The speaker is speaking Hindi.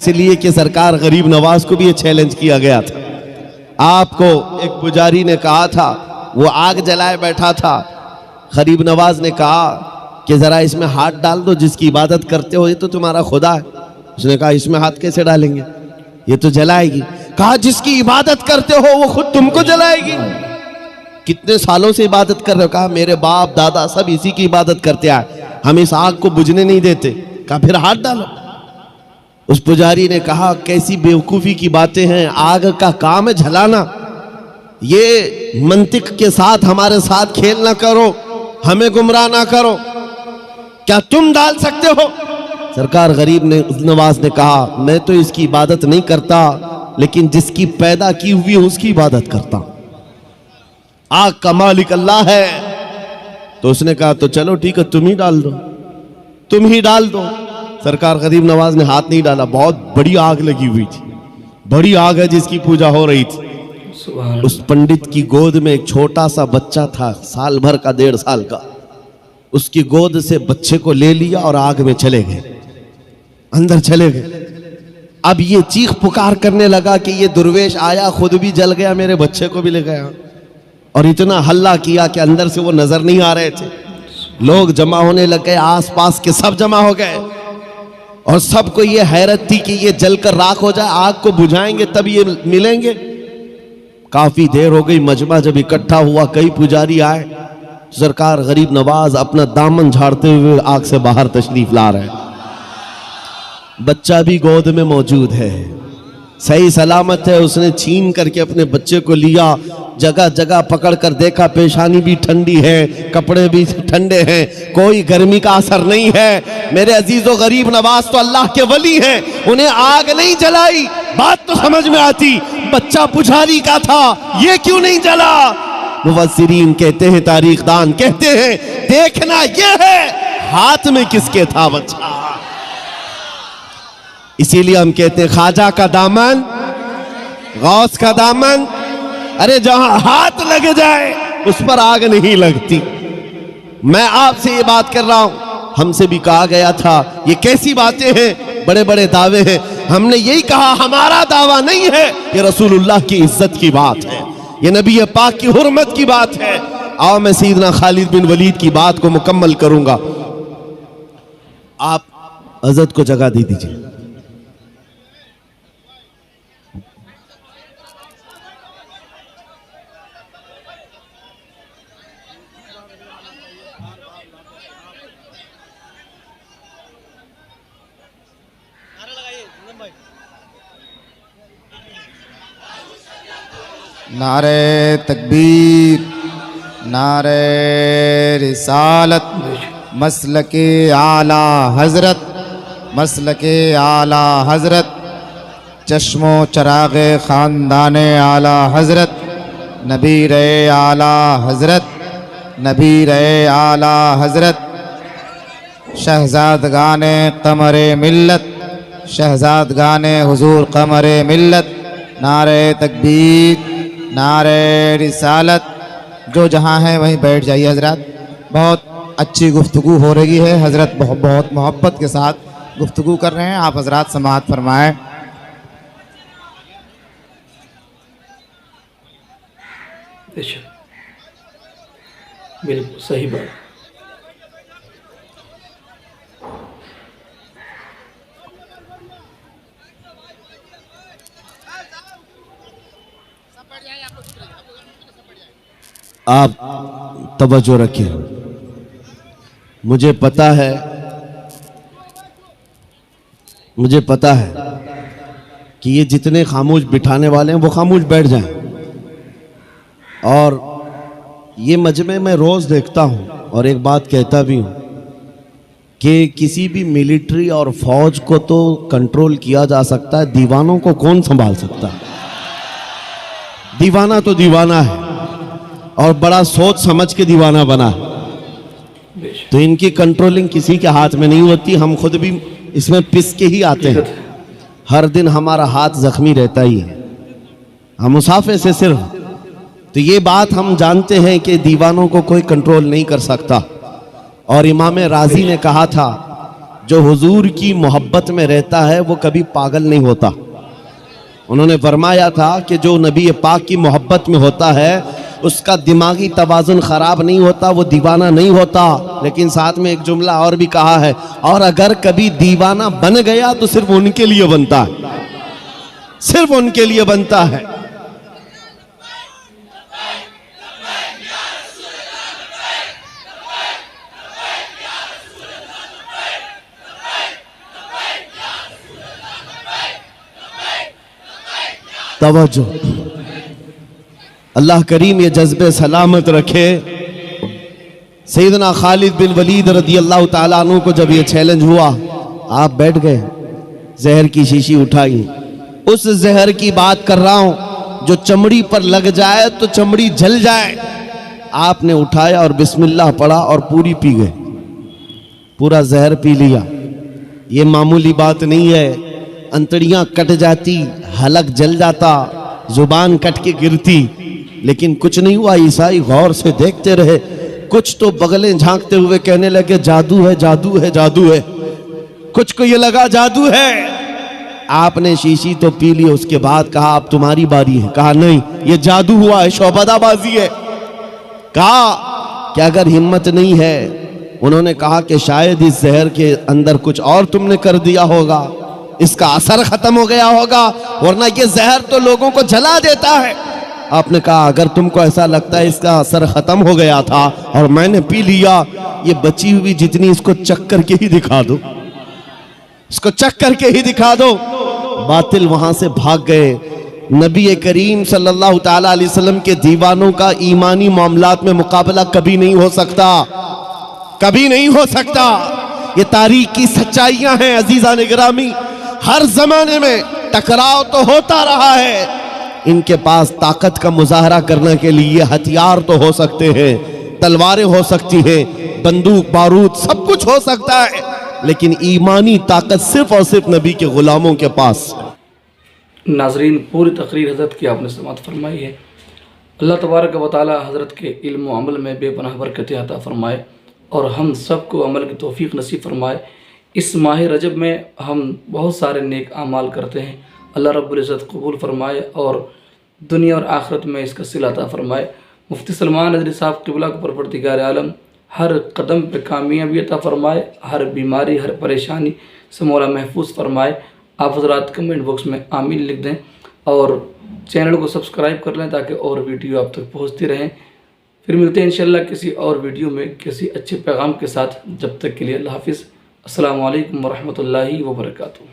इसलिए कि सरकार गरीब नवाज को भी ये चैलेंज किया गया था। आपको एक पुजारी ने कहा था, वो आग जलाए बैठा था, गरीब नवाज ने कहा कि जरा इसमें हाथ डाल दो, जिसकी इबादत करते हो ये तो तुम्हारा खुदा है। उसने कहा इसमें हाथ कैसे डालेंगे, ये तो जलाएगी। कहा जिसकी इबादत करते हो वो खुद तुमको जलाएगी। कितने सालों से इबादत कर रहे हो? कहा मेरे बाप दादा सब इसी की इबादत करते आए, हम इस आग को बुझने नहीं देते। कहा फिर हाथ डालो। उस पुजारी ने कहा कैसी बेवकूफी की बातें हैं, आग का काम है जलाना, ये मंतिक के साथ हमारे साथ खेल ना करो, हमें गुमराह ना करो, क्या तुम डाल सकते हो? सरकार गरीब नवाज ने कहा मैं तो इसकी इबादत नहीं करता, लेकिन जिसकी पैदा की हुई उसकी इबादत करता हूं, आग का मालिक अल्लाह है। तो उसने कहा तो चलो ठीक है, तुम ही डाल दो, तुम ही डाल दो। सरकार गरीब नवाज ने हाथ नहीं डाला। बहुत बड़ी आग लगी हुई थी, बड़ी आग है जिसकी पूजा हो रही थी। उस पंडित की गोद में एक छोटा सा बच्चा था, साल भर का, 1.5 साल का। उसकी गोद से बच्चे को ले लिया और आग में चले गए, अंदर चले गए। अब ये चीख पुकार करने लगा कि ये दुर्वेश आया, खुद भी जल गया, मेरे बच्चे को भी ले गया। और इतना हल्ला किया कि अंदर से वो नजर नहीं आ रहे थे। लोग जमा होने लग गए, आसपास के सब जमा हो गए, और सबको ये हैरत थी कि ये जलकर राख हो जाए, आग को बुझाएंगे तब ये मिलेंगे। काफी देर हो गई, मजमा जब इकट्ठा हुआ, कई पुजारी आए। सरकार गरीब नवाज अपना दामन झाड़ते हुए आग से बाहर तशरीफ ला रहे हैं। बच्चा भी गोद में मौजूद है, सही सलामत है। उसने छीन करके अपने बच्चे को लिया, जगह जगह पकड़ कर देखा, पेशानी भी ठंडी है, कपड़े भी ठंडे हैं, कोई गर्मी का असर नहीं है। मेरे अजीजों, गरीब नवाज तो अल्लाह के वली हैं, उन्हें आग नहीं जलाई। बात तो समझ में आती, बच्चा पुजारी का था, ये क्यों नहीं जला? मुफस्सिरीन कहते हैं, तारीखदान कहते हैं, देखना यह है हाथ में किसके था बच्चा। इसीलिए हम कहते हैं ख्वाजा का दामन, गौस का दामन, अरे जहां हाथ लग जाए उस पर आग नहीं लगती। मैं आपसे ये बात कर रहा हूं, हमसे भी कहा गया था ये कैसी बातें हैं, बड़े बड़े दावे हैं। हमने यही कहा हमारा दावा नहीं है, ये रसूलुल्लाह की इज्जत की बात है, ये नबी पाक की हुर्मत की बात है। आओ मैं सैयदना खालिद बिन वलीद की बात को मुकम्मल करूंगा। आप हज़रत को जगह दे दीजिए। नारे तकबीर, नारे रिसालत, मसलके आला हजरत, मसलके आला हजरत, चश्मो चरागे ख़ानदाने आला हजरत, नबी रे आला हजरत, नबी रे आला हजरत, शहजादगाने कमरे मिल्लत, शहजादगाने हुजूर कमरे मिल्लत। नारे तकबीर, नारे रिसालत। जो जहाँ है वहीं बैठ जाइए हजरत, बहुत अच्छी गुफ्तगू हो रही है, हजरत बहुत मोहब्बत के साथ गुफ्तगू कर रहे हैं, आप हजरत समाअत फरमाएं। बिल्कुल सही बात। आप तवज्जो रखिए। मुझे पता है कि ये जितने खामोश बिठाने वाले हैं वो खामोश बैठ जाएं। और ये मजमे में रोज़ देखता हूँ और एक बात कहता भी हूँ कि किसी भी मिलिट्री और फौज को तो कंट्रोल किया जा सकता है, दीवानों को कौन संभाल सकता है? दीवाना तो दीवाना है और बड़ा सोच समझ के दीवाना बना है, तो इनकी कंट्रोलिंग किसी के हाथ में नहीं होती। हम खुद भी इसमें पिस के ही आते हैं, हर दिन हमारा हाथ जख्मी रहता ही है, हम मुसाफे से सिर्फ। तो ये बात हम जानते हैं कि दीवानों को कोई कंट्रोल नहीं कर सकता। और इमाम राजी ने कहा था, जो हुजूर की मोहब्बत में रहता है वो कभी पागल नहीं होता। उन्होंने फरमाया था कि जो नबी पाक की मोहब्बत में होता है उसका दिमागी तवाज़ुन ख़राब नहीं होता, वो दीवाना नहीं होता। लेकिन साथ में एक जुमला और भी कहा है, और अगर कभी दीवाना बन गया तो सिर्फ उनके लिए बनता है, सिर्फ उनके लिए बनता है। तवज्जो, अल्लाह करीम ये जज्बे सलामत रखे। सैयदना खालिद बिन वलीद रदी अल्लाह ताला अन्हु को जब ये चैलेंज हुआ, आप बैठ गए, जहर की शीशी उठाई। उस जहर की बात कर रहा हूं जो चमड़ी पर लग जाए तो चमड़ी जल जाए। आपने उठाया और बिस्मिल्लाह पढ़ा और पूरी पी गए, पूरा जहर पी लिया। ये मामूली बात नहीं है, अंतड़ियां कट जाती, हलक जल जाता, जुबान कट के गिरती, लेकिन कुछ नहीं हुआ। ईसाई गौर से देखते रहे। कुछ तो बगलें झांकते हुए कहने लगे जादू है, जादू है, जादू है। कुछ को ये लगा जादू है। आपने शीशी तो पी ली, उसके बाद कहा अब तुम्हारी बारी है। कहा नहीं, ये जादू हुआ है, शौबदाबाजी है। कहा कि अगर हिम्मत नहीं है, उन्होंने कहा कि शायद इस जहर के अंदर कुछ और तुमने कर दिया होगा, इसका असर खत्म हो गया होगा, वरना ये जहर तो लोगों को जला देता है। आपने कहा अगर तुमको ऐसा लगता है इसका असर खत्म हो गया था और मैंने पी लिया, ये बची हुई जितनी इसको चख करके ही दिखा दो, इसको चख करके ही दिखा दो। बातिल वहां से भाग गए। नबी करीम सल्लल्लाहु ताला अलैहि वसल्लम के दीवानों का ईमानी मामलात में मुकाबला कभी नहीं हो सकता, कभी नहीं हो सकता। ये तारीख की सच्चाइयां हैं अजीजा निगरामी। हर जमाने में टकराव तो होता रहा है। इनके पास ताकत का मुजाहरा करने के लिए हथियार तो हो सकते हैं, तलवारें हो सकती हैं, बंदूक बारूद सब कुछ हो सकता है, लेकिन ईमानी ताकत सिर्फ और सिर्फ नबी के गुलामों के पास। नाजरीन, पूरी तकरीर हज़रत की आपने समाअत फरमाई है। अल्लाह तबारक व तआला हज़रत के इल्म व अमल में बेपनाह बरकत अता फरमाए और हम सबको अमल की तौफीक नसीब फरमाए। इस माह रजब में हम बहुत सारे नेक आमाल करते हैं, अल्लाह रब्बुल इज़्ज़त कबूल फरमाए और दुनिया और आखिरत में इसका सिला अता फरमाए। मुफ्ती सलमान नदवी साहब क़िबला को परवरदिगार आलम हर कदम पे कामयाबी अता फरमाए, हर बीमारी हर परेशानी से मौला महफूज फरमाए। आप हज़रात कमेंट बॉक्स में आमीन लिख दें और चैनल को सब्सक्राइब कर लें ताकि और वीडियो आप तक पहुँचती रहें। फिर मिलते हैं इंशाल्लाह किसी और वीडियो में किसी अच्छे पैगाम के साथ। जब तक के लिए अल्लाह हाफिज़। अस्सलामु अलैकुम वरहमतुल्लाहि वबरकातुहू।